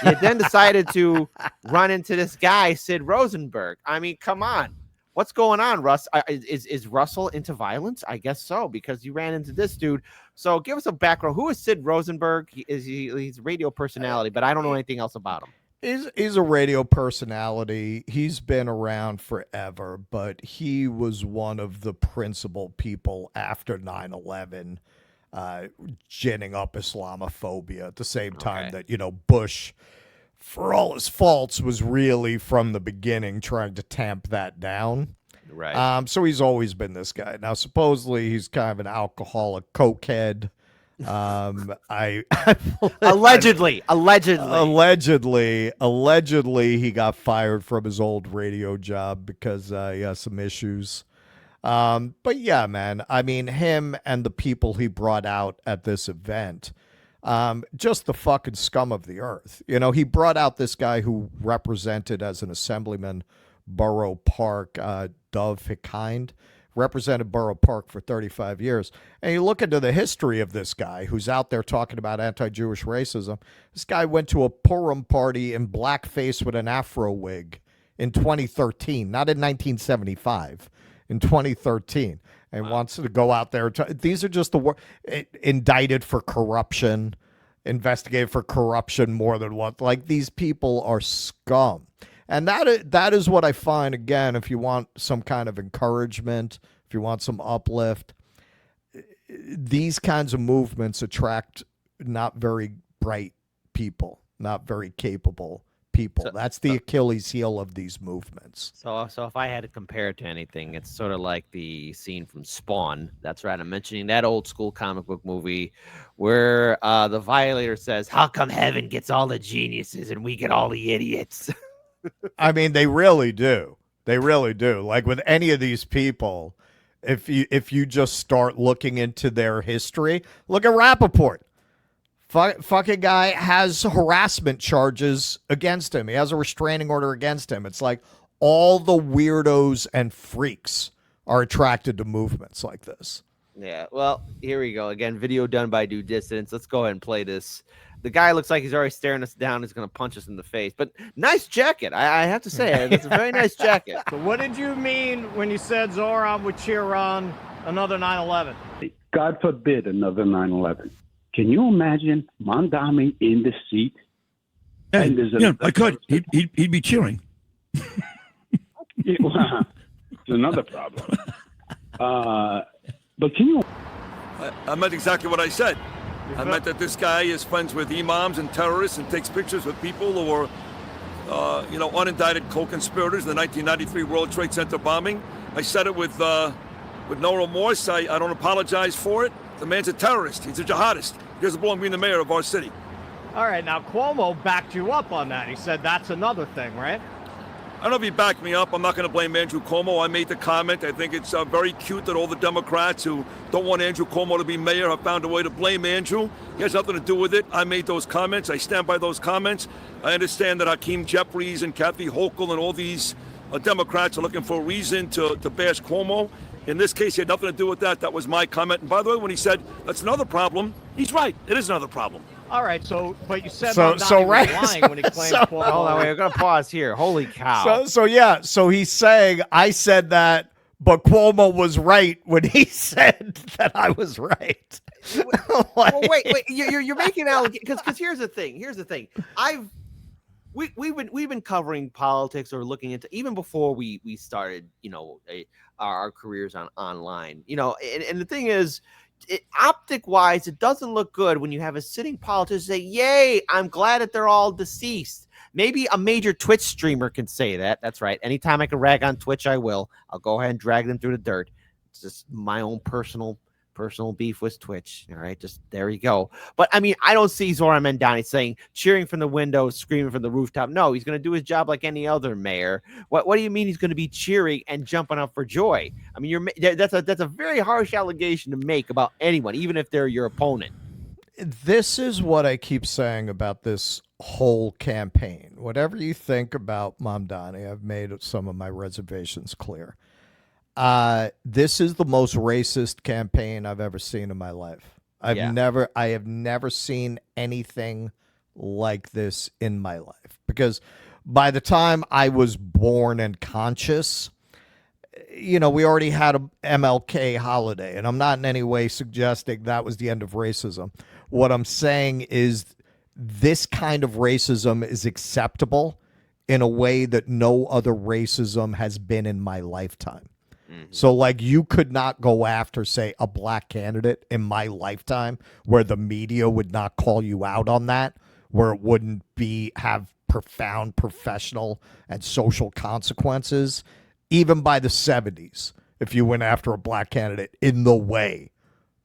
Speaker 1: you then decided to run into this guy, Sid Rosenberg. I mean, come on. What's going on, Russ? Is Russell into violence? I guess so, because you ran into this dude. So give us a background. Who is Sid Rosenberg? He's a radio personality, but I don't know anything else about him.
Speaker 2: He's a radio personality. He's been around forever, but he was one of the principal people after 9/11 ginning up Islamophobia at the same time that, you know, Bush, for all his faults, was really from the beginning trying to tamp that down.
Speaker 1: Right.
Speaker 2: So he's always been this guy. Now, supposedly he's kind of an alcoholic cokehead.
Speaker 1: Allegedly
Speaker 2: he got fired from his old radio job because he has some issues. But yeah, man, I mean, him and the people he brought out at this event, just the fucking scum of the earth. You know, he brought out this guy who represented as an assemblyman Borough Park, Dov Hikind, represented Borough Park for 35 years. And you look into the history of this guy who's out there talking about anti-Jewish racism. This guy went to a Purim party in blackface with an afro wig in 2013, not in 1975. In 2013, and wants to go out there. These are just the indicted for corruption, investigated for corruption more than one. Like, these people are scum. And that is what I find, again, if you want some kind of encouragement, if you want some uplift, these kinds of movements attract not very bright people, not very capable people. That's the Achilles heel of these movements.
Speaker 1: So if I had to compare it to anything, it's sort of like the scene from Spawn. That's right. I'm mentioning that old school comic book movie where the Violator says, "How come heaven gets all the geniuses and we get all the idiots?"
Speaker 2: I mean, they really do. They really do. Like with any of these people, if you just start looking into their history, look at Rapaport. Fucking guy has harassment charges against him. He has a restraining order against him. It's like all the weirdos and freaks are attracted to movements like this.
Speaker 1: Yeah, well, here we go. Again, video done by Dissidence. Let's go ahead and play this. The guy looks like he's already staring us down. He's going to punch us in the face. But nice jacket. I have to say, it's a very nice jacket.
Speaker 3: So what did you mean when you said Zoran would cheer on another 9/11?
Speaker 6: God forbid another 9/11. Can you imagine Mamdani in the seat?
Speaker 7: Yeah, I could. He'd be cheering.
Speaker 6: It's another problem. But can you?
Speaker 7: I meant exactly what I said. I meant that this guy is friends with imams and terrorists and takes pictures with people who are, unindicted co-conspirators in the 1993 World Trade Center bombing. I said it with no remorse. I don't apologize for it. The man's a terrorist. He's a jihadist. He doesn't belong being the mayor of our city.
Speaker 3: All right, now Cuomo backed you up on that. He said that's another thing, right?
Speaker 7: I don't know if you back me up. I'm not going to blame Andrew Cuomo. I made the comment. I think it's very cute that all the Democrats who don't want Andrew Cuomo to be mayor have found a way to blame Andrew. He has nothing to do with it. I made those comments. I stand by those comments. I understand that Hakeem Jeffries and Kathy Hochul and all these Democrats are looking for a reason to bash Cuomo. In this case, he had nothing to do with that. That was my comment. And by the way, when he said that's another problem, he's right. It is another problem.
Speaker 3: All right, but you said
Speaker 2: So
Speaker 3: was lying when he claimed Cuomo.
Speaker 1: Hold on, wait, we're gonna pause here. Holy cow!
Speaker 2: So he's saying I said that, but Cuomo was right when he said that I was right.
Speaker 1: Well, wait, you're making allegations because here's the thing. We've been covering politics or looking into even before we started, our careers online, and the thing is, optic wise, it doesn't look good when you have a sitting politician say, "Yay, I'm glad that they're all deceased." Maybe a major Twitch streamer can say that. That's right. Anytime I can rag on Twitch, I will. I'll go ahead and drag them through the dirt. It's just my own personal beef with Twitch. All right, just there you go. But I mean, I don't see Zoran Mandani saying, cheering from the window, screaming from the rooftop. No, he's going to do his job like any other mayor. What do you mean he's going to be cheering and jumping up for joy? I mean, that's a very harsh allegation to make about anyone, even if they're your opponent.
Speaker 2: This is what I keep saying about this whole campaign. Whatever you think about Mamdani, I've made some of my reservations clear. This is the most racist campaign I've ever seen in my life. I have never seen anything like this in my life, because by the time I was born and conscious, we already had a MLK holiday, and I'm not in any way suggesting that was the end of racism. What I'm saying is this kind of racism is acceptable in a way that no other racism has been in my lifetime. So, like, you could not go after, say, a black candidate in my lifetime where the media would not call you out on that, where it wouldn't have profound professional and social consequences, even by the 70s, if you went after a black candidate in the way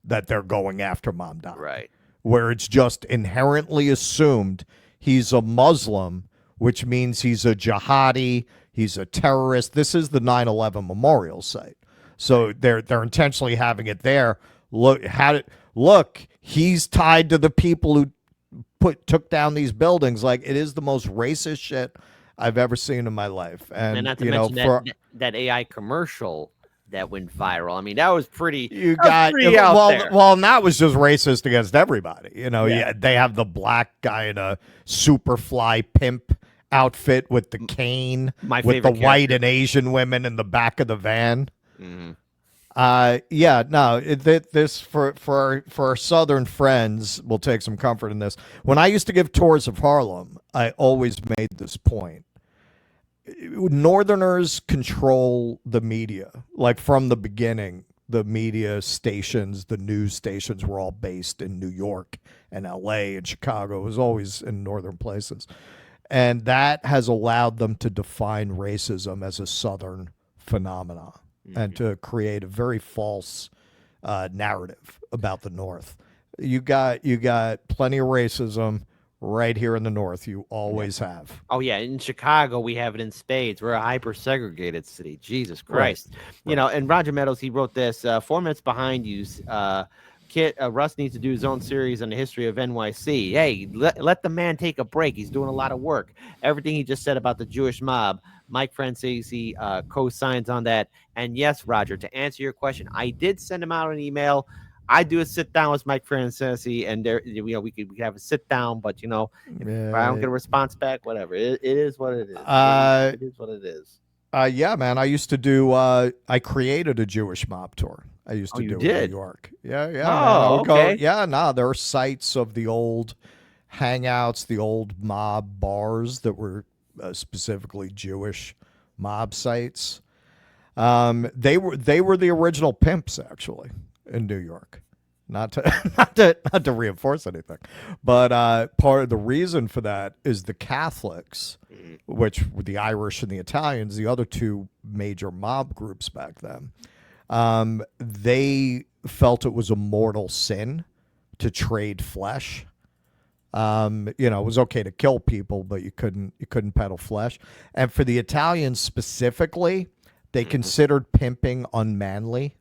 Speaker 2: that they're going after Mamdani.
Speaker 1: Right.
Speaker 2: Where it's just inherently assumed he's a Muslim, which means he's a jihadi, he's a terrorist. This is the 9/11 memorial site. So they're intentionally having it there. Look, he's tied to the people who took down these buildings. Like, it is the most racist shit I've ever seen in my life. And
Speaker 1: not to mention that AI commercial that went viral. I mean, that was pretty. Out there.
Speaker 2: Well, and that was just racist against everybody. They have the black guy in a Superfly pimp outfit with the cane, with the white and Asian women in the back of the van.
Speaker 1: Mm-hmm.
Speaker 2: This for our Southern friends, we'll take some comfort in this. When I used to give tours of Harlem, I always made this point. Northerners control the media. Like, from the beginning, the media stations, the news stations were all based in New York and LA and Chicago. It was always in northern places. And that has allowed them to define racism as a Southern phenomenon and to create a very false narrative about the North. You got plenty of racism right here in the North. You always have.
Speaker 1: Oh, yeah. In Chicago, we have it in spades. We're a hyper-segregated city. Jesus Christ. Right. And Roger Meadows, he wrote this, 4 minutes behind you. Russ needs to do his own series on the history of NYC. Hey, let the man take a break. He's doing a lot of work. Everything he just said about the Jewish mob, Mike Francesi co-signs on that. And yes, Roger, to answer your question, I did send him out an email. I do a sit down with Mike Francesi, and there, we could have a sit down. But if I don't get a response back, whatever. It is what it is. It is what it is.
Speaker 2: Yeah, man. I used to do. I created a Jewish mob tour. I used to do it in New York. Yeah.
Speaker 1: Oh, okay.
Speaker 2: There are sites of the old hangouts, the old mob bars that were specifically Jewish mob sites. They were the original pimps, actually, in New York. Not to reinforce anything, but part of the reason for that is the Catholics, which were the Irish and the Italians, the other two major mob groups back then. They felt it was a mortal sin to trade flesh. It was okay to kill people, but you couldn't peddle flesh. And for the Italians specifically, they considered pimping unmanly.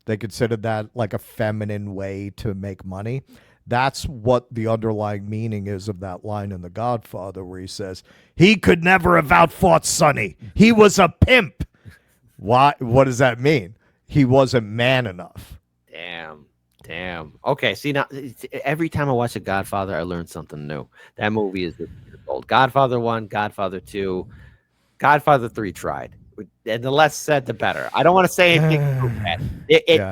Speaker 2: They considered that like a feminine way to make money. That's what the underlying meaning is of that line in The Godfather where he says, he could never have outfought Sonny. He was a pimp. Why? What does that mean? He wasn't man enough.
Speaker 1: Damn. Okay, see, now, every time I watch The Godfather, I learn something new. That movie is old. Godfather 1, Godfather 2, Godfather 3 tried. And the less said, the better. I don't want to say anything.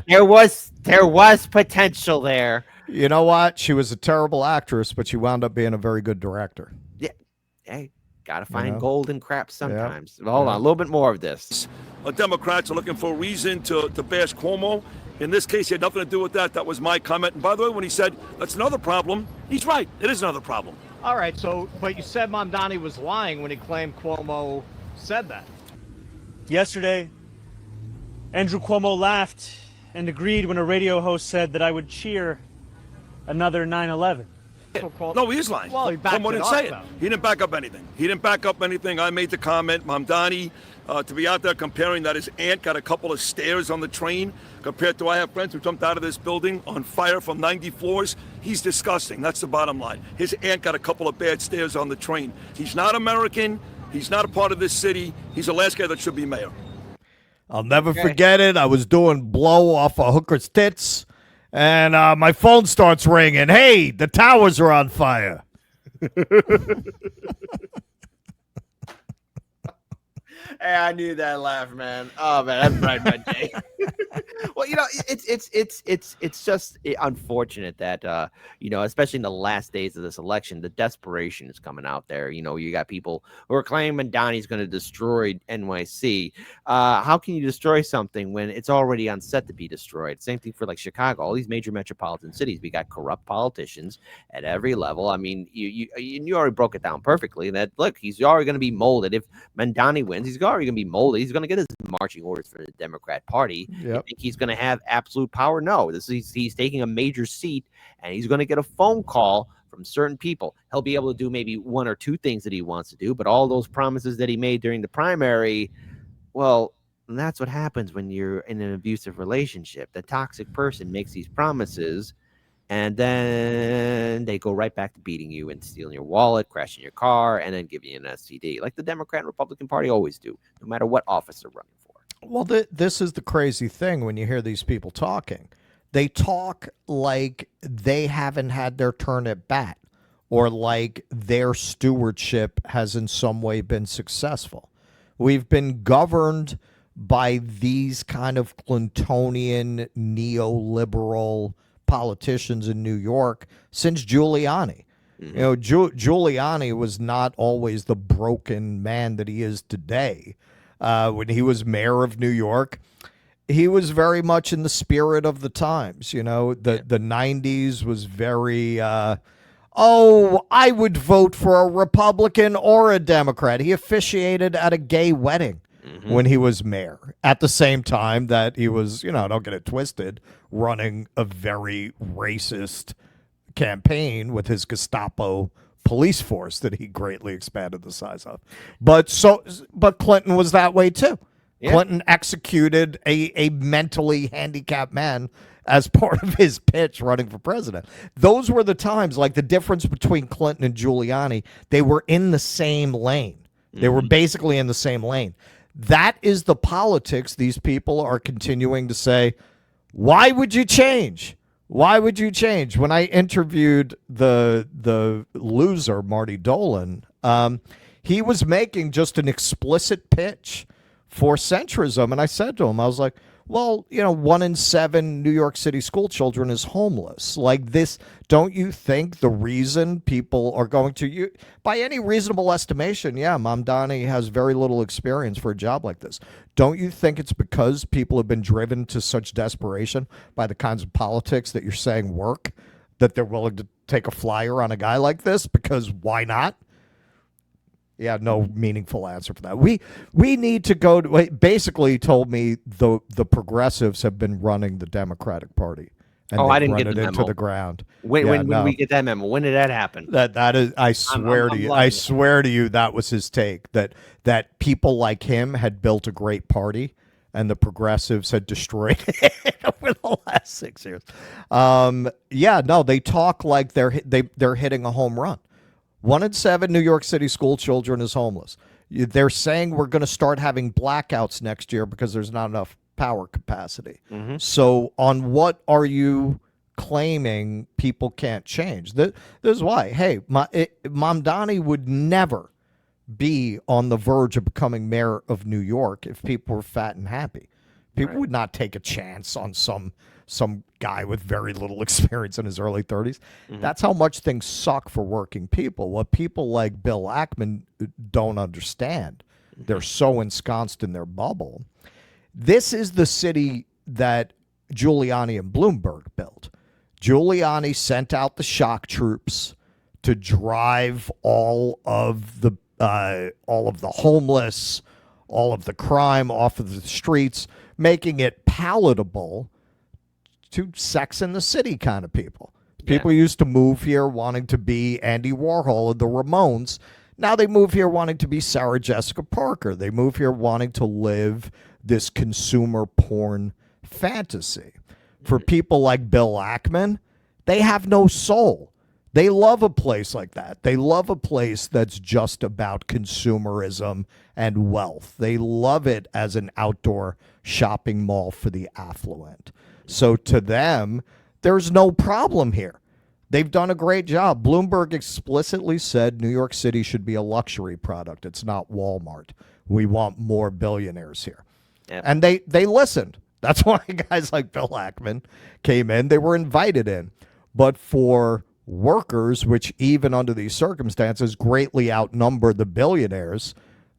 Speaker 1: There was potential there.
Speaker 2: You know what? She was a terrible actress, but she wound up being a very good director.
Speaker 1: Yeah. Hey, gotta find gold in crap sometimes. Yeah. Hold on, a little bit more of this.
Speaker 7: Democrats are looking for a reason to bash Cuomo. In this case, he had nothing to do with that. That was my comment. And by the way, when he said that's another problem, he's right. It is another problem.
Speaker 3: All right, but you said Mamdani was lying when he claimed Cuomo said that.
Speaker 8: Yesterday, Andrew Cuomo laughed and agreed when a radio host said that I would cheer another 9/11.
Speaker 7: No, he is lying.
Speaker 3: Well, he backed
Speaker 7: Cuomo didn't say it. He didn't back up anything. I made the comment, Mamdani, to be out there comparing that his aunt got a couple of stairs on the train compared to I have friends who jumped out of this building on fire from 90 floors. He's disgusting. That's the bottom line. His aunt got a couple of bad stairs on the train. He's not American. He's not a part of this city. He's the last guy that should be mayor.
Speaker 2: I'll never forget it. I was doing blow off a hooker's tits, and my phone starts ringing. Hey, the towers are on fire.
Speaker 1: Hey, I knew that laugh, man. Oh man, that brightened my day. Well, it's just unfortunate that especially in the last days of this election, the desperation is coming out there. You got people who are claiming Donnie's going to destroy NYC. How can you destroy something when it's already on set to be destroyed? Same thing for like Chicago, all these major metropolitan cities. We got corrupt politicians at every level. I mean, you already broke it down perfectly. That look, he's already going to be molded. If Mamdani wins, he's already going to be molded. He's going to get his marching orders for the Democrat Party.
Speaker 2: Yep.
Speaker 1: You think he's going to have absolute power? No. He's taking a major seat, and he's going to get a phone call from certain people. He'll be able to do maybe one or two things that he wants to do, but all those promises that he made during the primary, well, that's what happens when you're in an abusive relationship. The toxic person makes these promises, and then they go right back to beating you and stealing your wallet, crashing your car, and then giving you an STD, like the Democrat and Republican Party always do, no matter what office they're running for.
Speaker 2: Well, this is the crazy thing when you hear these people talking. They talk like they haven't had their turn at bat, or like their stewardship has in some way been successful. We've been governed by these kind of Clintonian neoliberal politicians in New York since Giuliani. Giuliani was not always the broken man that he is today. When he was mayor of New York, he was very much in the spirit of the times. The 90s was very, I would vote for a Republican or a Democrat. He officiated at a gay wedding when he was mayor, at the same time that he was, don't get it twisted, running a very racist campaign with his Gestapo police force that he greatly expanded the size of. But Clinton was that way too. Yeah. Clinton executed a mentally handicapped man as part of his pitch running for president. Those were the times, like the difference between Clinton and Giuliani, they were in the same lane. They were basically in the same lane. That is the politics these people are continuing to say, why would you change? Why would you change? When I interviewed the loser, Marty Dolan, he was making just an explicit pitch for centrism. And I said to him, I was like, well, 1 in 7 New York City school children is homeless. Like this, don't you think the reason people are going to you, by any reasonable estimation, Mamdani has very little experience for a job like this. Don't you think it's because people have been driven to such desperation by the kinds of politics that you're saying work that they're willing to take a flyer on a guy like this? Because why not? Yeah, no meaningful answer for that. We need to go to, basically told me the progressives have been running the Democratic Party and
Speaker 1: I
Speaker 2: they
Speaker 1: didn't
Speaker 2: run
Speaker 1: get
Speaker 2: it
Speaker 1: the
Speaker 2: into
Speaker 1: memo.
Speaker 2: the ground.
Speaker 1: When we get that memo? When did that happen?
Speaker 2: That is, I swear to you, I swear to you, that was his take. That people like him had built a great party, and the progressives had destroyed it over the last 6 years. They talk like they're hitting a home run. 1 in 7 New York City school children is homeless. They're saying we're going to start having blackouts next year because there's not enough power capacity.
Speaker 1: Mm-hmm.
Speaker 2: So on what are you claiming people can't change? This is why. Hey, Mamdani would never be on the verge of becoming mayor of New York if people were fat and happy. People would not take a chance on some guy with very little experience in his early 30s. Mm-hmm. That's how much things suck for working people. What people like Bill Ackman don't understand. Mm-hmm. They're so ensconced in their bubble. This is the city that Giuliani and Bloomberg built. Giuliani sent out the shock troops to drive all of the homeless, all of the crime off of the streets, making it palatable to Sex and the City kind of people. People used to move here wanting to be Andy Warhol and the Ramones. Now they move here wanting to be Sarah Jessica Parker. They move here wanting to live this consumer porn fantasy. For people like Bill Ackman, they have no soul. They love a place like that. They love a place that's just about consumerism and wealth. They love it as an outdoor shopping mall for the affluent. So to them, there's no problem here. They've done a great job. Bloomberg explicitly said New York City should be a luxury product. It's not Walmart. We want more billionaires here. Yep. And they listened. That's why guys like Bill Ackman came in. They were invited in. But for workers, which even under these circumstances greatly outnumber the billionaires,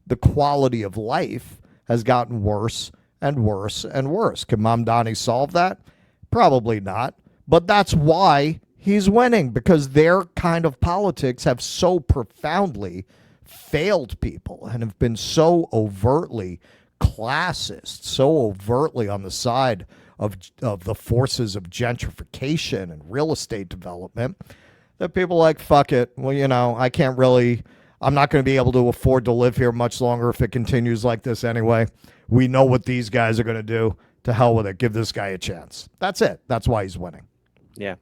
Speaker 2: the quality of life has gotten worse and worse and worse. Can Mamdani solve that? Probably not. But that's why he's winning, because their kind of politics have so profoundly failed people and have been so overtly classist, so overtly on the side of the forces of gentrification and real estate development, that people are like, fuck it. Well, I'm not going to be able to afford to live here much longer if it continues like this anyway. We know what these guys are going to do. To hell with it. Give this guy a chance. That's it. That's why he's winning.
Speaker 1: Yeah.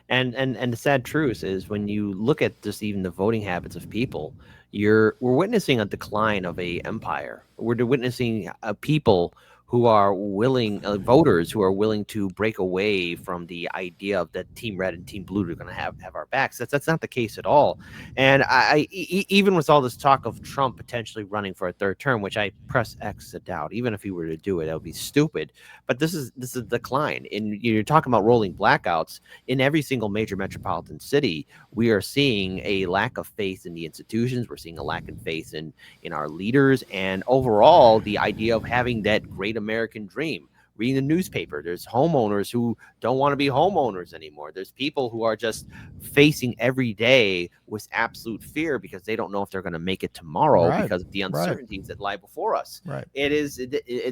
Speaker 1: And the sad truth is, when you look at just even the voting habits of people, we're witnessing a decline of a empire. We're witnessing people who are willing, voters who are willing to break away from the idea of that Team Red and Team Blue are going to have our backs. That's not the case at all. And even with all this talk of Trump potentially running for a third term, which I press X to doubt, even if he were to do it, that would be stupid. But this is a decline. And you're talking about rolling blackouts in every single major metropolitan city. We are seeing a lack of faith in the institutions. We're seeing a lack of faith in our leaders, and overall the idea of having that great American dream. Reading the newspaper, there's homeowners who don't want to be homeowners anymore. There's people who are just facing every day with absolute fear because they don't know if they're going to make it tomorrow because of the uncertainties that lie before us. It is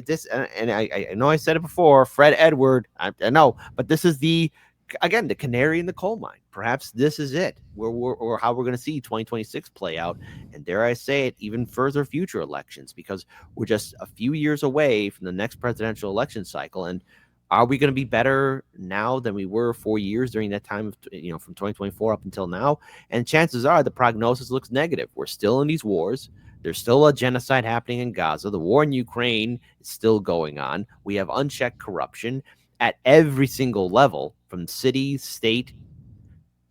Speaker 1: this, and I know I said it before, Fred Edward, I know, but this is the canary in the coal mine. Perhaps this is it, or how we're going to see 2026 play out, and dare I say it, even further future elections, because we're just a few years away from the next presidential election cycle. And are we going to be better now than we were 4 years during that time of, from 2024 up until now? And chances are the prognosis looks negative. We're still in these wars. There's still a genocide happening in Gaza. The war in Ukraine is still going on. We have unchecked corruption at every single level, from city, state,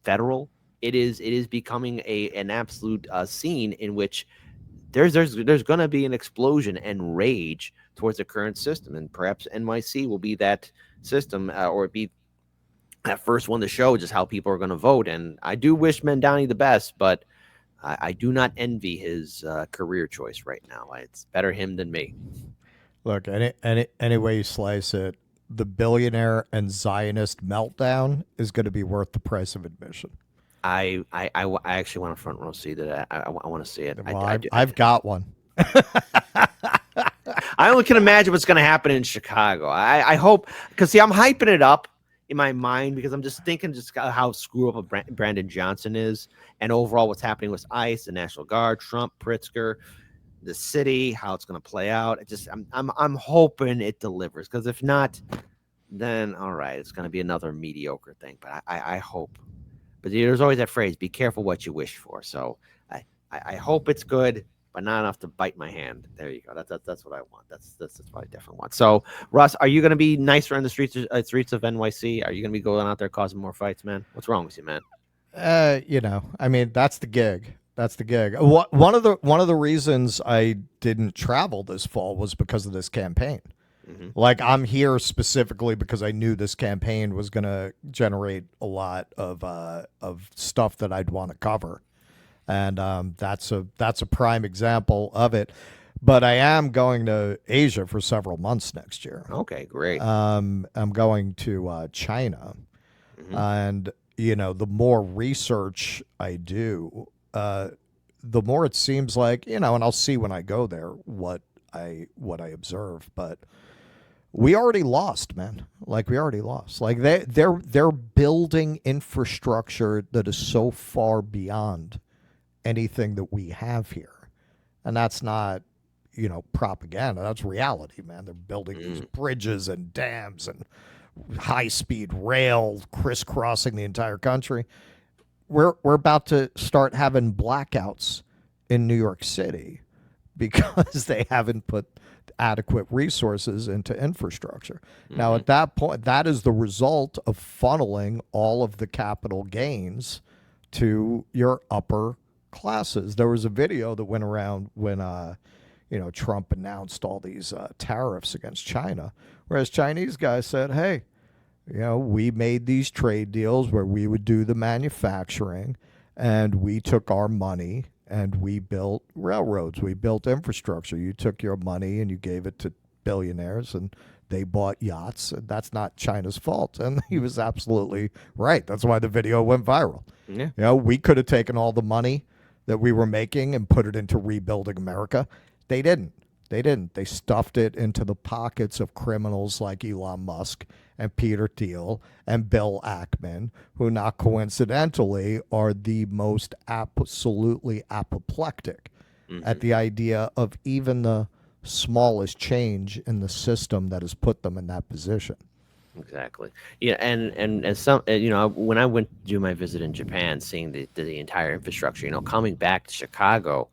Speaker 1: federal. It is becoming an absolute scene in which there's going to be an explosion and rage towards the current system, and perhaps NYC will be that system, or be that first one to show just how people are going to vote. And I do wish Mamdani the best, but I do not envy his career choice right now. It's better him than me.
Speaker 2: Look, any way you slice it, the billionaire and Zionist meltdown is going to be worth the price of admission.
Speaker 1: I actually want a front row seat to that. I want to see it.
Speaker 2: Well, I've got one.
Speaker 1: I only can imagine what's going to happen in Chicago. I hope, because I'm hyping it up. in my mind because I'm just thinking how screw up Brandon Johnson is, and overall what's happening with ICE, the National Guard, Trump, Pritzker, the city, how it's going to play out. I'm hoping it delivers, because if not, then all right, it's going to be another mediocre thing. But I hope. But there's always that phrase: "Be careful what you wish for." So I hope it's good, but not enough to bite my hand. There you go. That's what I want. That's what I definitely want. So, Russ, are you going to be nicer in the streets of NYC? Are you going to be going out there causing more fights, man? What's wrong with you, man?
Speaker 2: I mean, that's the gig. That's the gig. One of the reasons I didn't travel this fall was because of this campaign. Mm-hmm. Like, I'm here specifically because I knew this campaign was going to generate a lot of stuff that I'd want to cover, and that's a prime example of it. But I am going to Asia for several months next year.
Speaker 1: Okay, great.
Speaker 2: I'm going to China, mm-hmm. And the more research I do, the more it seems like, and I'll see when I go there what I observe, but we already lost, man. Like, we already lost. Like, they're building infrastructure that is so far beyond anything that we have here. And that's not, propaganda. That's reality, man. They're building these bridges and dams and high-speed rail crisscrossing the entire country. We're about to start having blackouts in New York City because they haven't put adequate resources into infrastructure. Mm-hmm. Now, at that point, that is the result of funneling all of the capital gains to your upper classes. There was a video that went around when Trump announced all these tariffs against China, whereas Chinese guys said, hey, we made these trade deals where we would do the manufacturing, and we took our money and we built railroads. We built infrastructure. You took your money and you gave it to billionaires, and they bought yachts. And that's not China's fault. And he was absolutely right. That's why the video went viral. Yeah. We could have taken all the money that we were making and put it into rebuilding America. They didn't. They stuffed it into the pockets of criminals like Elon Musk and Peter Thiel and Bill Ackman, who not coincidentally are the most absolutely apoplectic at the idea of even the smallest change in the system that has put them in that position.
Speaker 1: Exactly. Yeah, and some, when I went to do my visit in Japan, seeing the entire infrastructure, coming back to Chicago,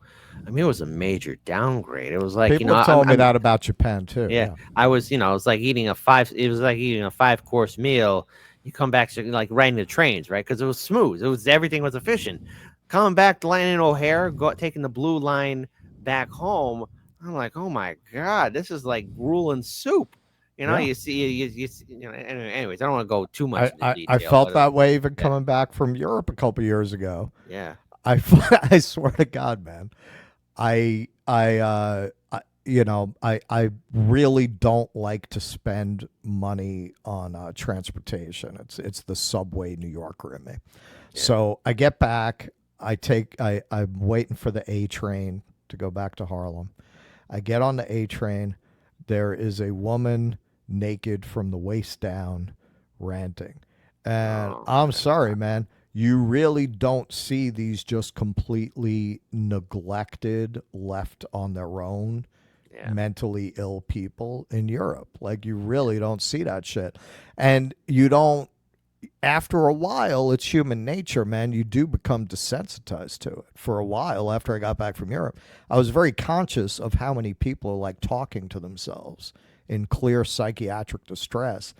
Speaker 1: I mean, it was a major downgrade. It was like,
Speaker 2: people have told me that about Japan too.
Speaker 1: Yeah. I was, it was like eating a 5-course meal. You come back to like riding the trains, right? Because it was smooth. Everything was efficient. Coming back to landing in O'Hare, taking the blue line back home, I'm like, oh my God, this is like gruel and soup. You see, anyways, I don't want to go too much into detail.
Speaker 2: I felt that way even coming back from Europe a couple years ago.
Speaker 1: Yeah.
Speaker 2: I swear to God, man. I really don't like to spend money on transportation. It's the subway New Yorker in me. Yeah. So I get back. I'm waiting for the A train to go back to Harlem. I get on the A train. There is a woman naked from the waist down ranting. And I'm sorry, man. You really don't see these just completely neglected, left on their own, mentally ill people in Europe. Like, you really don't see that shit. And you don't, after a while, it's human nature, man. You do become desensitized to it. For a while, after I got back from Europe, I was very conscious of how many people are like talking to themselves in clear psychiatric distress.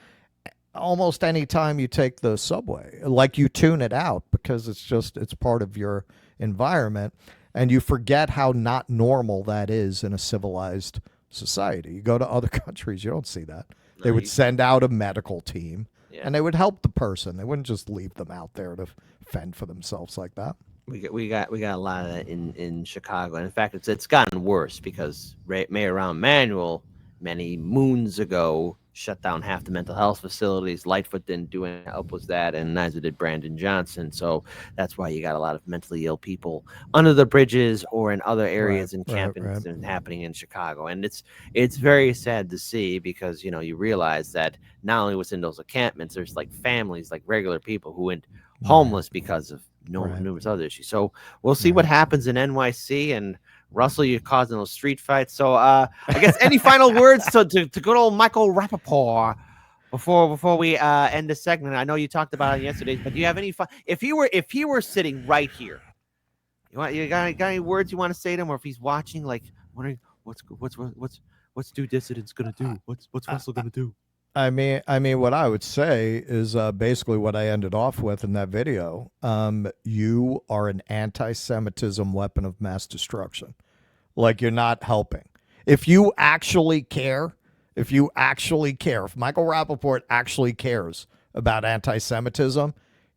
Speaker 2: Almost any time you take the subway, like, you tune it out because it's part of your environment, and you forget how not normal that is in a civilized society. You go to other countries, you don't see that. They would send out a medical team, and they would help the person. They wouldn't just leave them out there to fend for themselves like that.
Speaker 1: We got a lot of that in Chicago, and in fact, it's gotten worse because Mayor Rahm Emanuel many moons ago shut down half the mental health facilities. Lightfoot didn't do any help with that, and neither did Brandon Johnson. So that's why you got a lot of mentally ill people under the bridges or in other areas encampments and happening in Chicago. And it's very sad to see, because you realize that not only within those encampments, there's like families, like regular people who went homeless because of numerous other issues. So we'll see what happens in NYC. And Russell, you're causing those street fights. So I guess any final words to good old Michael Rapaport before we end the segment? I know you talked about it yesterday, but do you have any fun? If he were sitting right here, you got any words you want to say to him, or if he's watching, like wondering what's Due Dissidence gonna do? What's Russell gonna do?
Speaker 2: I mean, what I would say is basically what I ended off with in that video. You are an anti-Semitism weapon of mass destruction. Like, you're not helping. If you actually care, if Michael Rapaport actually cares about anti-Semitism,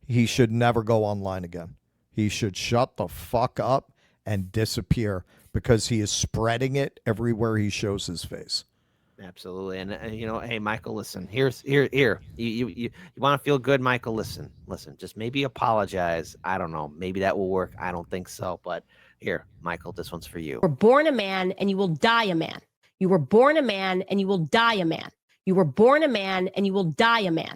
Speaker 2: he should never go online again. He should shut the fuck up and disappear, because he is spreading it everywhere he shows his face.
Speaker 1: Absolutely. And hey, Michael, listen, here. You want to feel good, Michael? Listen, just maybe apologize. I don't know. Maybe that will work. I don't think so. But here, Michael, this one's for you.
Speaker 9: You were born a man and you will die a man. You were born a man and you will die a man. You were born a man and you will die a man.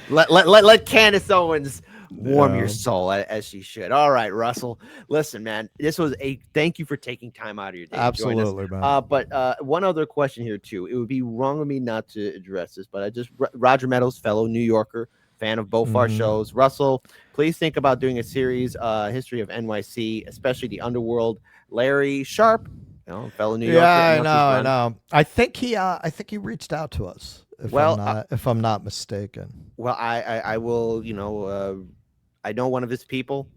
Speaker 1: let Candace Owens warm your soul, as she should. All right, Russell. Listen, man, this was thank you for taking time out of your day.
Speaker 2: Absolutely, man.
Speaker 1: But one other question here too. It would be wrong of me not to address this, but Roger Meadows, fellow New Yorker, fan of both our shows. Russell, please think about doing a series, history of NYC, especially the underworld. Larry Sharp, fellow New Yorker.
Speaker 2: Yeah, I know. I think he reached out to us. If I'm not mistaken.
Speaker 1: Well, I will, I know one of his people.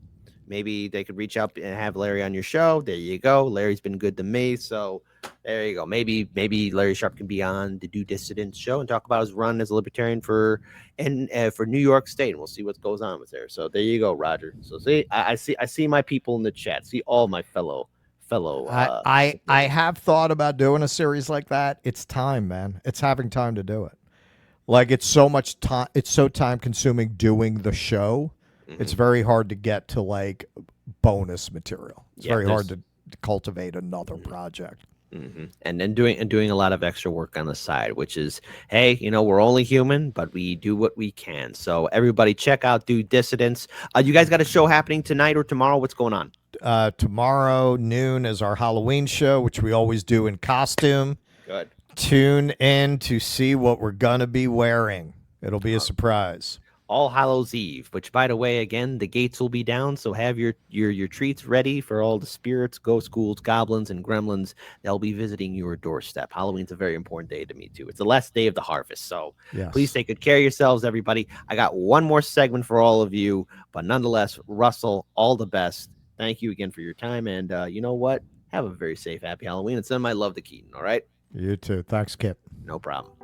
Speaker 1: Maybe they could reach out and have Larry on your show. There you go. Larry's been good to me. So there you go. Maybe Larry Sharp can be on the Due Dissidence show and talk about his run as a libertarian for New York State. And we'll see what goes on with there. So there you go, Roger. So see, I see my people in the chat. See all my fellow.
Speaker 2: I have thought about doing a series like that. It's time, man. It's having time to do it. Like, it's so much time. It's so time consuming doing the show. It's very hard to get to like bonus material. It's very hard to cultivate another project.
Speaker 1: And then doing a lot of extra work on the side, which is, hey, we're only human, but we do what we can. So everybody check out Due Dissidence. You guys got a show happening tonight or tomorrow? What's going on?
Speaker 2: Tomorrow noon is our Halloween show, which we always do in costume.
Speaker 1: Good.
Speaker 2: Tune in to see what we're gonna be wearing. It'll be a surprise.
Speaker 1: All Hallows Eve, which, by the way, again, the gates will be down, so have your treats ready for all the spirits, ghost ghouls, goblins, and gremlins. They'll be visiting your doorstep. Halloween's a very important day to me, too. It's the last day of the harvest, so please take good care of yourselves, everybody. I got one more segment for all of you, but nonetheless, Russell, all the best. Thank you again for your time, and you know what? Have a very safe, happy Halloween, and send my love to Keaton, all right?
Speaker 2: You too. Thanks, Kip.
Speaker 1: No problem.